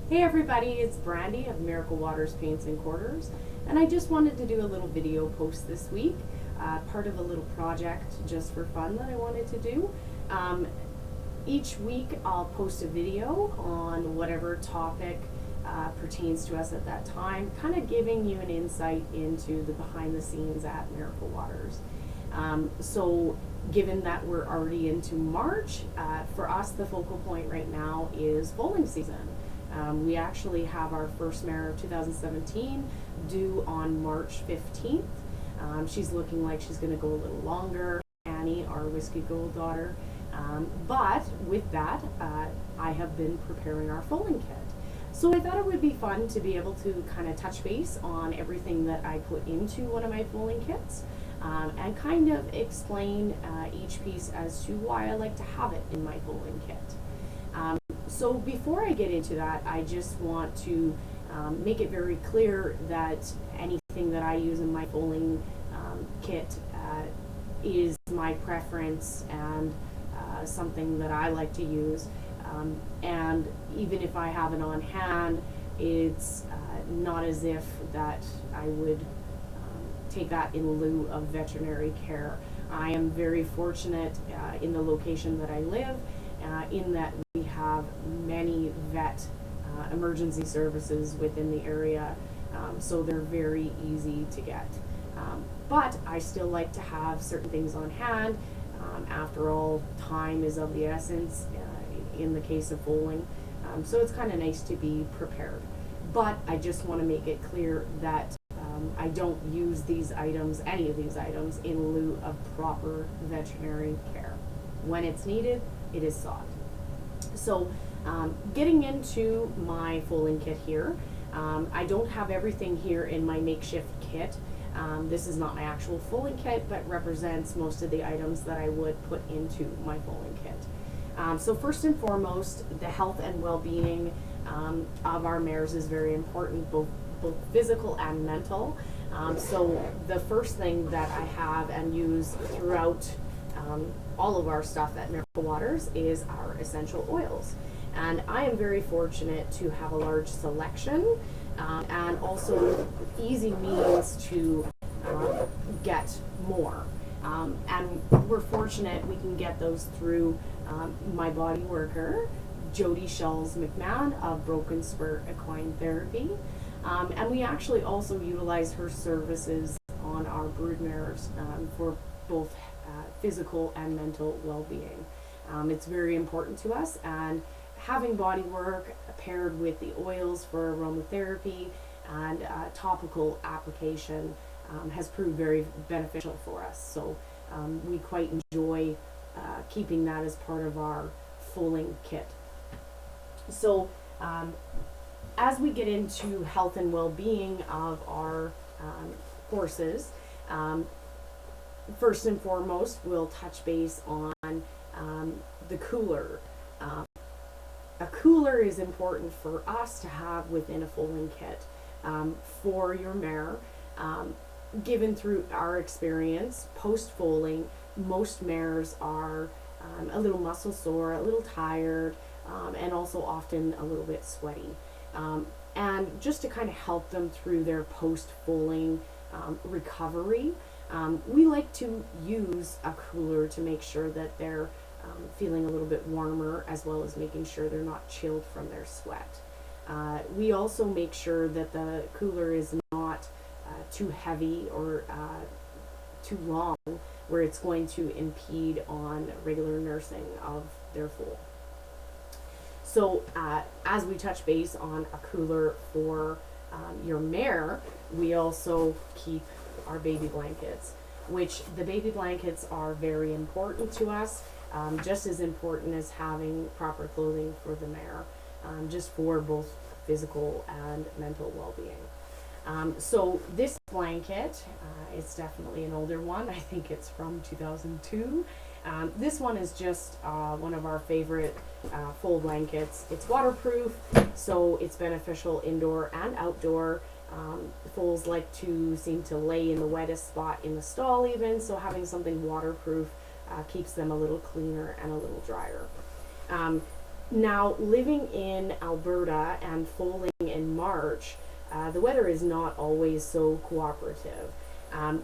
Hey everybody, it's Brandy of Miracle Waters Paints and Quarters, and I just wanted to do a little video post this week, part of a little project just for fun that I wanted to do. Each week I'll post a video on whatever topic pertains to us at that time, kind of giving you an insight into the behind the scenes at Miracle Waters. So given that we're already into March, for us the focal point right now is foaling season. We actually have our first mare of 2017 due on March 15th. She's looking like she's going to go a little longer, Annie, our Whiskey Gold daughter. But with that, I have been preparing our foaling kit. So I thought it would be fun to be able to kind of touch base on everything that I put into one of my foaling kits, and kind of explain each piece as to why I like to have it in my foaling kit. So before I get into that, I just want to make it very clear that anything that I use in my foaling kit is my preference and something that I like to use. And even if I have it on hand, it's not as if that I would take that in lieu of veterinary care. I am very fortunate in the location that I live, in that we have many vet emergency services within the area, so they're very easy to get. But I still like to have certain things on hand. After all, time is of the essence in the case of foaling, so it's kind of nice to be prepared. But I just want to make it clear that I don't use these items, any of these items, in lieu of proper veterinary care. When it's needed, it is sought. So getting into my foaling kit here, I don't have everything here in my makeshift kit. This is not my actual foaling kit, but represents most of the items that I would put into my foaling kit. So first and foremost, the health and well-being of our mares is very important, both physical and mental. So the first thing that I have and use throughout all of our stuff at Miracle Waters is our essential oils. And I am very fortunate to have a large selection and also easy means to get more. And we're fortunate we can get those through my body worker, Jody Schulz McMahon of Broken Spur Equine Therapy. And we actually also utilize her services on our brood mares for both physical and mental well-being. It's very important to us, and having body work paired with the oils for aromatherapy and topical application has proved very beneficial for us. So we quite enjoy keeping that as part of our foaling kit. So as we get into health and well-being of our horses, first and foremost, we'll touch base on the cooler. A cooler is important for us to have within a foaling kit for your mare. Given through our experience, post-foaling, most mares are a little muscle sore, a little tired, and also often a little bit sweaty. And just to kind of help them through their post-foaling recovery, we like to use a cooler to make sure that they're feeling a little bit warmer, as well as making sure they're not chilled from their sweat. We also make sure that the cooler is not too heavy or too long, where it's going to impede on regular nursing of their foal. So as we touch base on a cooler for your mare, we also keep our baby blankets, which the baby blankets are very important to us, just as important as having proper clothing for the mare, just for both physical and mental well-being. So this blanket, it's definitely an older one. I think it's from 2002. This one is just one of our favorite fold blankets. It's waterproof, so it's beneficial indoor and outdoor. Foals like to seem to lay in the wettest spot in the stall even, so having something waterproof keeps them a little cleaner and a little drier. Now, living in Alberta and foaling in March, the weather is not always so cooperative.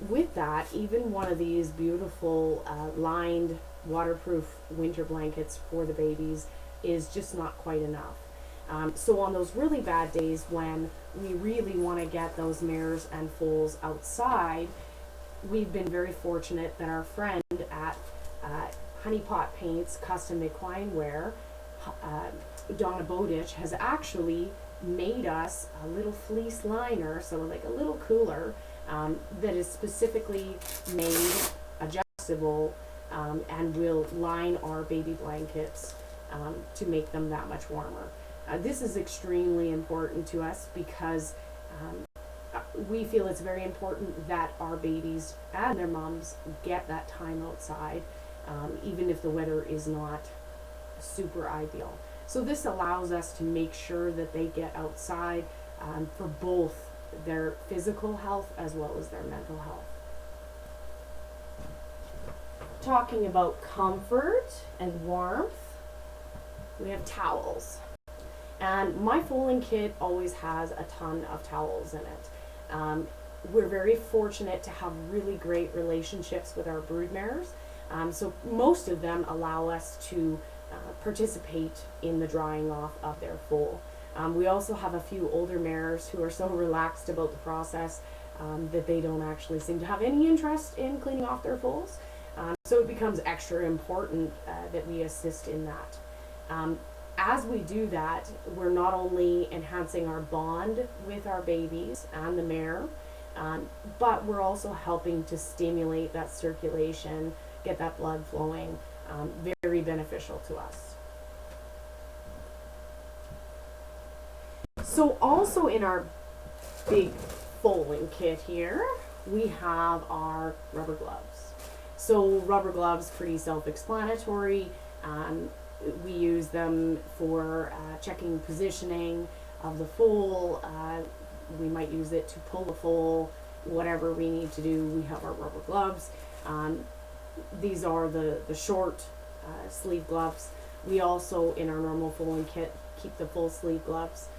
With that, even one of these beautiful lined waterproof winter blankets for the babies is just not quite enough. So on those really bad days when we really want to get those mares and foals outside, we've been very fortunate that our friend at Honeypot Paints Custom Equine Wear, Donna Bowditch, has actually made us a little fleece liner, so like a little cooler, that is specifically made adjustable, and will line our baby blankets to make them that much warmer. This is extremely important to us because we feel it's very important that our babies and their moms get that time outside, even if the weather is not super ideal. So this allows us to make sure that they get outside for both their physical health as well as their mental health. Talking about comfort and warmth, we have towels. And my foaling kit always has a ton of towels in it. We're very fortunate to have really great relationships with our broodmares. So most of them allow us to participate in the drying off of their foal. We also have a few older mares who are so relaxed about the process that they don't actually seem to have any interest in cleaning off their foals. So it becomes extra important that we assist in that. As we do that, we're not only enhancing our bond with our babies and the mare, but we're also helping to stimulate that circulation, get that blood flowing, very beneficial to us. So also in our big foaling kit here, we have our rubber gloves. So rubber gloves, pretty self-explanatory. We use them for checking positioning of the foal. We might use it to pull the foal, whatever we need to do. We have our rubber gloves. These are the short sleeve gloves. We also, in our normal foaling kit, keep the full sleeve gloves,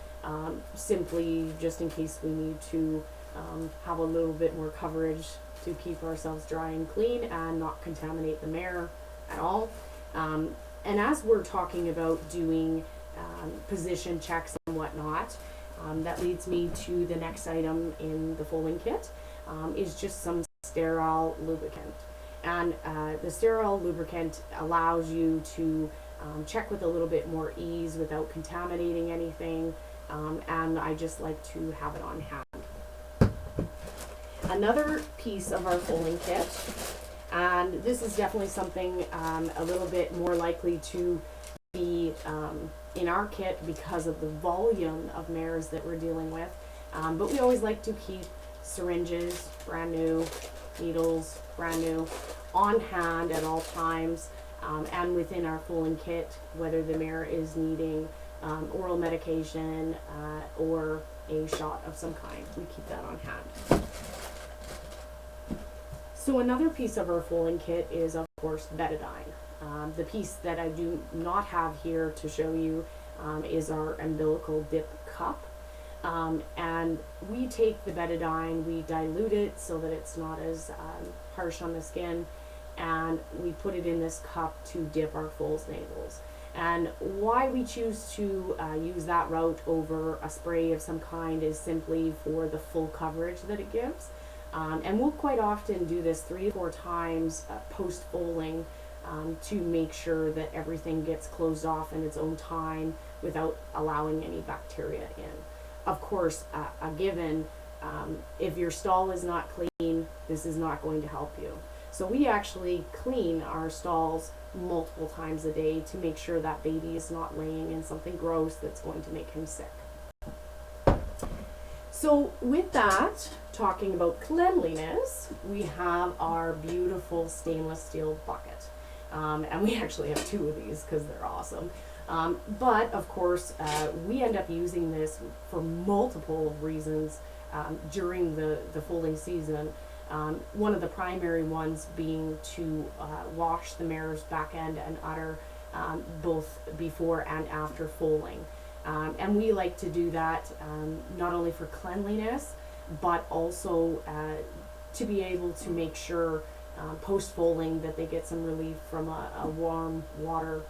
simply just in case we need to have a little bit more coverage to keep ourselves dry and clean and not contaminate the mare at all. And as we're talking about doing position checks and whatnot, that leads me to the next item in the foaling kit, is just some sterile lubricant. And the sterile lubricant allows you to check with a little bit more ease without contaminating anything, and I just like to have it on hand. Another piece of our foaling kit, and this is definitely something a little bit more likely to be in our kit because of the volume of mares that we're dealing with, but we always like to keep syringes, brand new, needles, brand new, on hand at all times, and within our foaling kit, whether the mare is needing oral medication or a shot of some kind, we keep that on hand. So another piece of our foaling kit is, of course, betadine. The piece that I do not have here to show you is our umbilical dip cup. And we take the betadine, we dilute it so that it's not as harsh on the skin, and we put it in this cup to dip our foal's navels. And why we choose to use that route over a spray of some kind is simply for the full coverage that it gives. And we'll quite often do this 3 or 4 times post-foaling to make sure that everything gets closed off in its own time without allowing any bacteria in. Of course, a given, if your stall is not clean, this is not going to help you. So we actually clean our stalls multiple times a day to make sure that baby is not laying in something gross that's going to make him sick. So with that, talking about cleanliness, we have our beautiful stainless steel bucket. And we actually have 2 of these because they're awesome. But of course, we end up using this for multiple reasons during the foaling season. One of the primary ones being to wash the mare's back end and udder both before and after foaling. And we like to do that not only for cleanliness, but also to be able to make sure post-foaling that they get some relief from a warm water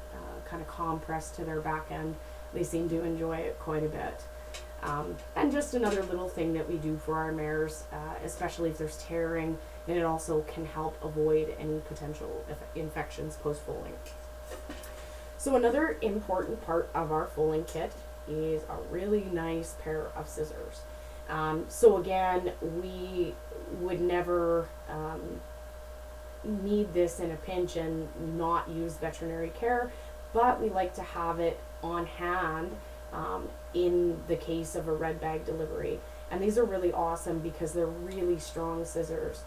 kind of compress to their back end. They seem to enjoy it quite a bit. And just another little thing that we do for our mares, especially if there's tearing, and it also can help avoid any potential infections post-foaling. So another important part of our foaling kit is a really nice pair of scissors. So again, we would never need this in a pinch and not use veterinary care, but we like to have it on hand in the case of a red bag delivery. And these are really awesome because they're really strong scissors.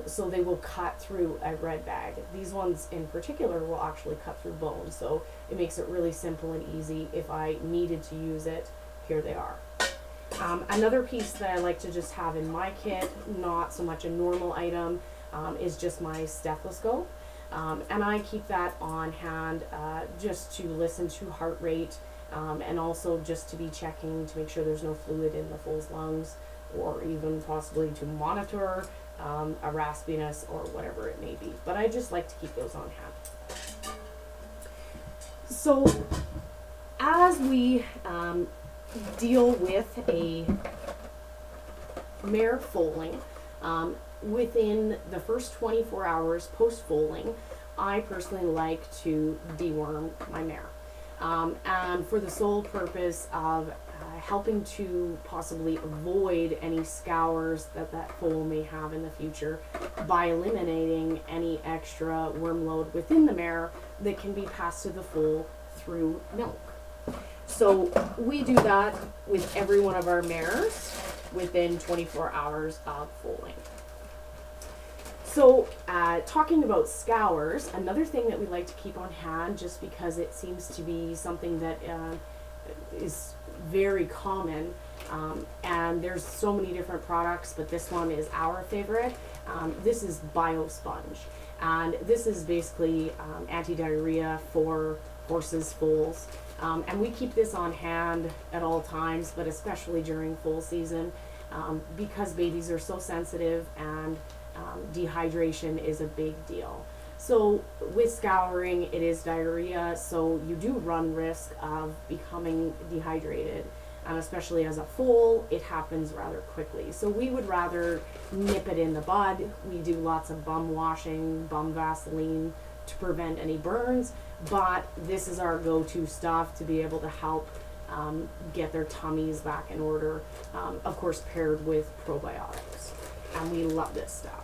So they will cut through a red bag. These ones in particular will actually cut through bone, so it makes it really simple and easy. If I needed to use it, here they are. Another piece that I like to just have in my kit, not so much a normal item, is just my stethoscope. And I keep that on hand just to listen to heart rate, and also just to be checking to make sure there's no fluid in the foal's lungs, or even possibly to monitor a raspiness or whatever it may be. But I just like to keep those on hand. So as we deal with a mare foaling, within the first 24 hours post-foaling, I personally like to deworm my mare. And for the sole purpose of helping to possibly avoid any scours that foal may have in the future by eliminating any extra worm load within the mare that can be passed to the foal through milk. So we do that with every one of our mares within 24 hours of foaling. So talking about scours, another thing that we like to keep on hand, just because it seems to be something that is very common, and there's so many different products, but this one is our favorite. This is BioSponge, and this is basically anti-diarrhea for horses' foals. And we keep this on hand at all times, but especially during foal season, because babies are so sensitive and dehydration is a big deal. So with scouring, it is diarrhea, so you do run risk of becoming dehydrated, and especially as a foal, it happens rather quickly. So we would rather nip it in the bud. We do lots of bum washing, bum Vaseline to prevent any burns, but this is our go-to stuff to be able to help get their tummies back in order, of course paired with probiotics. And we love this stuff.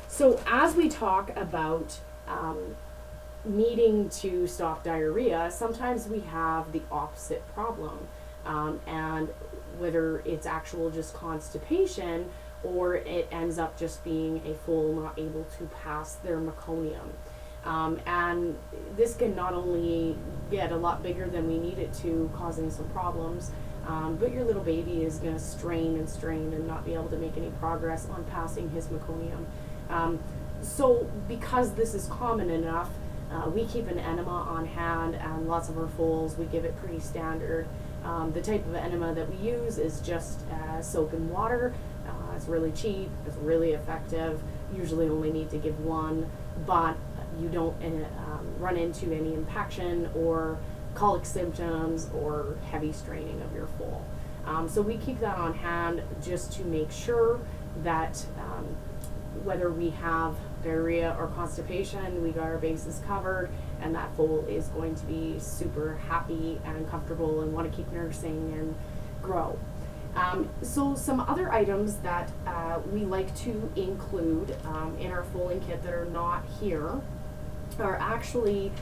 So as we talk about needing to stop diarrhea, sometimes we have the opposite problem. And whether it's actual just constipation or it ends up just being a foal not able to pass their meconium. And this can not only get a lot bigger than we need it to, causing some problems, but your little baby is going to strain and not be able to make any progress on passing his meconium. So because this is common enough, we keep an enema on hand, and lots of our foals, we give it pretty standard. The type of enema that we use is just soap and water. It's really cheap, it's really effective. Usually only need to give one, but you don't run into any impaction or colic symptoms or heavy straining of your foal. So we keep that on hand just to make sure that whether we have diarrhea or constipation, we got our bases covered, and that foal is going to be super happy and comfortable and want to keep nursing and grow. So some other items that we like to include in our foaling kit that are not here are actually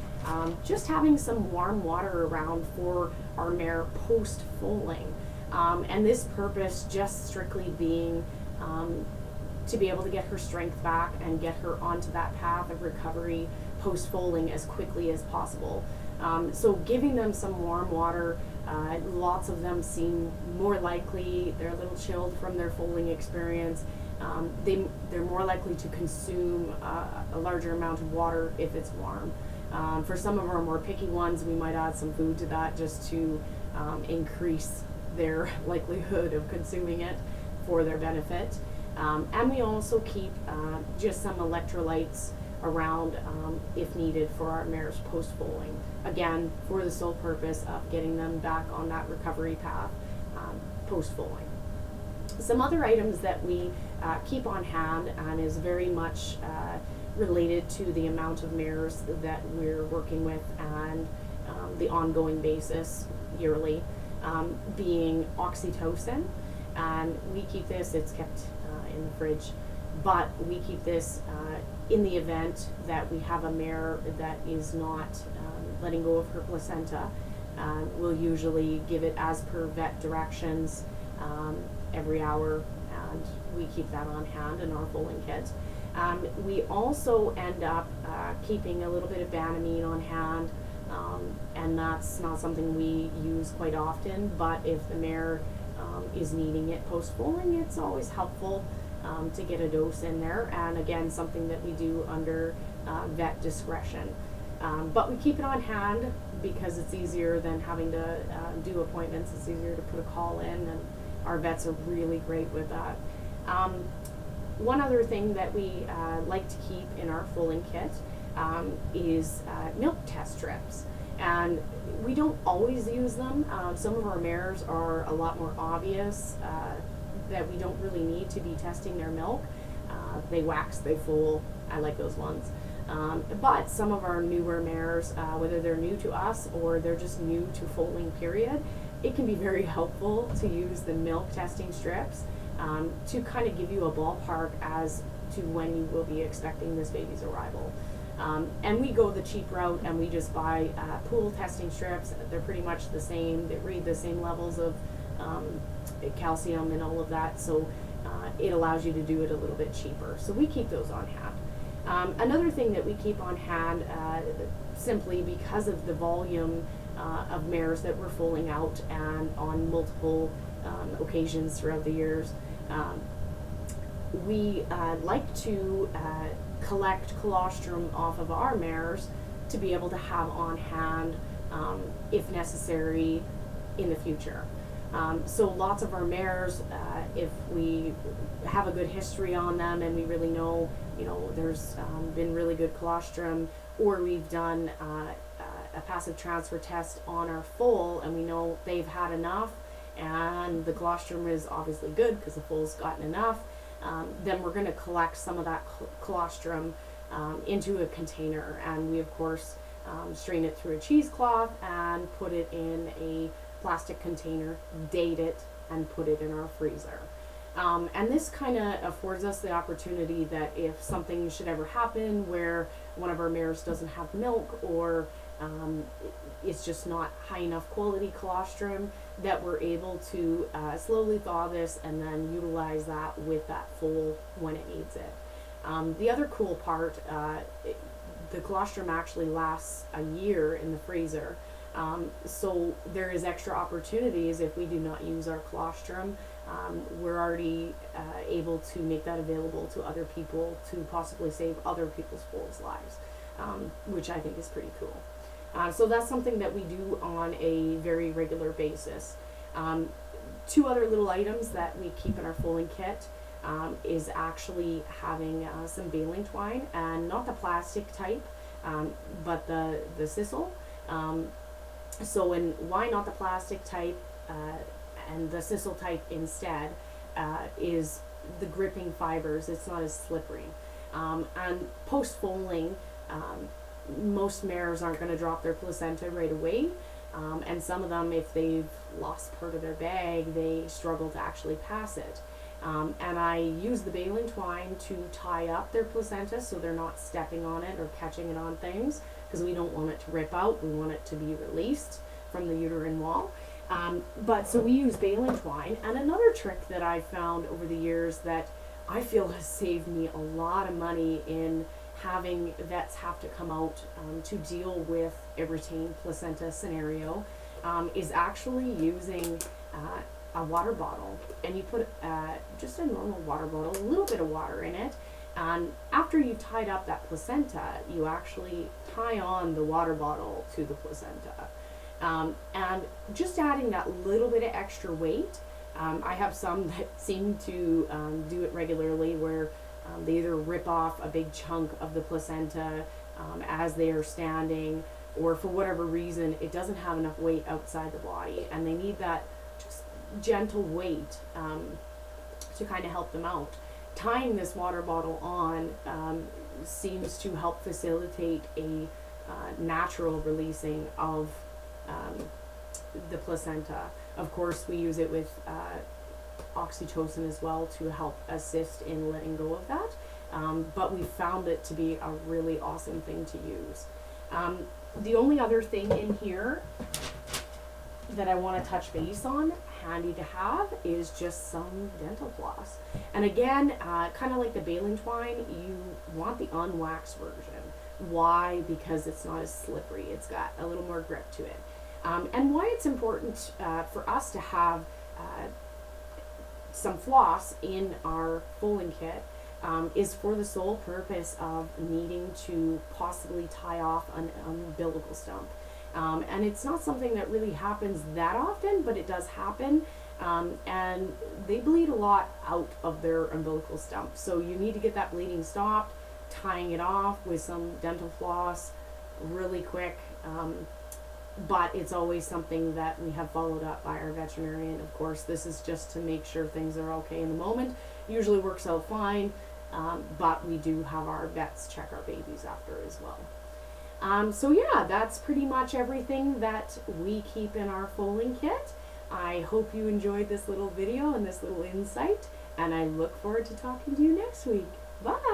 just having some warm water around for our mare post-foaling. And this purpose just strictly being to be able to get her strength back and get her onto that path of recovery post-foaling as quickly as possible. So giving them some warm water, lots of them seem more likely, they're a little chilled from their foaling experience. They're more likely to consume a larger amount of water if it's warm. For some of our more picky ones, we might add some food to that just to increase their likelihood of consuming it for their benefit. And we also keep just some electrolytes around if needed for our mares post-foaling. Again, for the sole purpose of getting them back on that recovery path post-foaling. Some other items that we keep on hand and is very much related to the amount of mares that we're working with and the ongoing basis yearly, being oxytocin. And we keep this, it's kept in the fridge, but we keep this in the event that we have a mare that is not letting go of her placenta. We'll usually give it as per vet directions every hour, and we keep that on hand in our foaling kit. We also end up keeping a little bit of Banamine on hand, and that's not something we use quite often, but if the mare is needing it post-foaling, it's always helpful to get a dose in there, and again, something that we do under vet discretion. But we keep it on hand because it's easier than having to do appointments. It's easier to put a call in, and our vets are really great with that. One other thing that we like to keep in our foaling kit is milk test strips. And we don't always use them. Some of our mares are a lot more obvious that we don't really need to be testing their milk. They wax, they foal. I like those ones. But some of our newer mares, whether they're new to us or they're just new to foaling period, it can be very helpful to use the milk testing strips to kind of give you a ballpark as to when you will be expecting this baby's arrival. And we go the cheap route and we just buy pool testing strips. They're pretty much the same. They read the same levels of calcium and all of that, so it allows you to do it a little bit cheaper. So we keep those on hand. Another thing that we keep on hand, simply because of the volume of mares that we're foaling out and on multiple occasions throughout the years, we like to collect colostrum off of our mares to be able to have on hand if necessary in the future. So lots of our mares, if we have a good history on them and we really know, there's been really good colostrum, or we've done a passive transfer test on our foal and we know they've had enough and the colostrum is obviously good because the foal's gotten enough, then we're going to collect some of that colostrum into a container, and we of course strain it through a cheesecloth and put it in a plastic container, date it, and put it in our freezer. And this kind of affords us the opportunity that if something should ever happen where one of our mares doesn't have milk, or it's just not high enough quality colostrum, that we're able to slowly thaw this and then utilize that with that foal when it needs it. The other cool part, the colostrum actually lasts a year in the freezer. So there is extra opportunities if we do not use our colostrum. We're already able to make that available to other people to possibly save other people's foals' lives, which I think is pretty cool. So that's something that we do on a very regular basis. Two other little items that we keep in our foaling kit is actually having some baling twine, and not the plastic type, but the sisal. Why not the plastic type and the sisal type instead is the gripping fibers. It's not as slippery. And post-foaling, most mares aren't going to drop their placenta right away. And some of them, if they've lost part of their bag, they struggle to actually pass it. And I use the baling twine to tie up their placenta so they're not stepping on it or catching it on things, because we don't want it to rip out. We want it to be released from the uterine wall. So we use baling twine. And another trick that I've found over the years that I feel has saved me a lot of money in having vets have to come out to deal with a retained placenta scenario is actually using a water bottle. And you put just a normal water bottle, a little bit of water in it, And after you've tied up that placenta, you actually tie on the water bottle to the placenta. And just adding that little bit of extra weight, I have some that seem to do it regularly where they either rip off a big chunk of the placenta as they are standing, or for whatever reason it doesn't have enough weight outside the body and they need that just gentle weight to kind of help them out. Tying this water bottle on seems to help facilitate a natural releasing of the placenta. Of course, we use it with oxytocin as well to help assist in letting go of that. But we found it to be a really awesome thing to use. The only other thing in here that I want to touch base on, handy to have, is just some dental floss. And again, kind of like the baling twine, you want the unwaxed version. Why? Because it's not as slippery. It's got a little more grip to it. And why it's important for us to have some floss in our Foaling Kit is for the sole purpose of needing to possibly tie off an umbilical stump. And it's not something that really happens that often, but it does happen. And they bleed a lot out of their umbilical stump. So you need to get that bleeding stopped, tying it off with some dental floss really quick. But it's always something that we have followed up by our veterinarian. Of course, this is just to make sure things are okay in the moment. Usually works out fine, but we do have our vets check our babies after as well. So yeah, that's pretty much everything that we keep in our Foaling Kit. I hope you enjoyed this little video and this little insight, and I look forward to talking to you next week. Bye!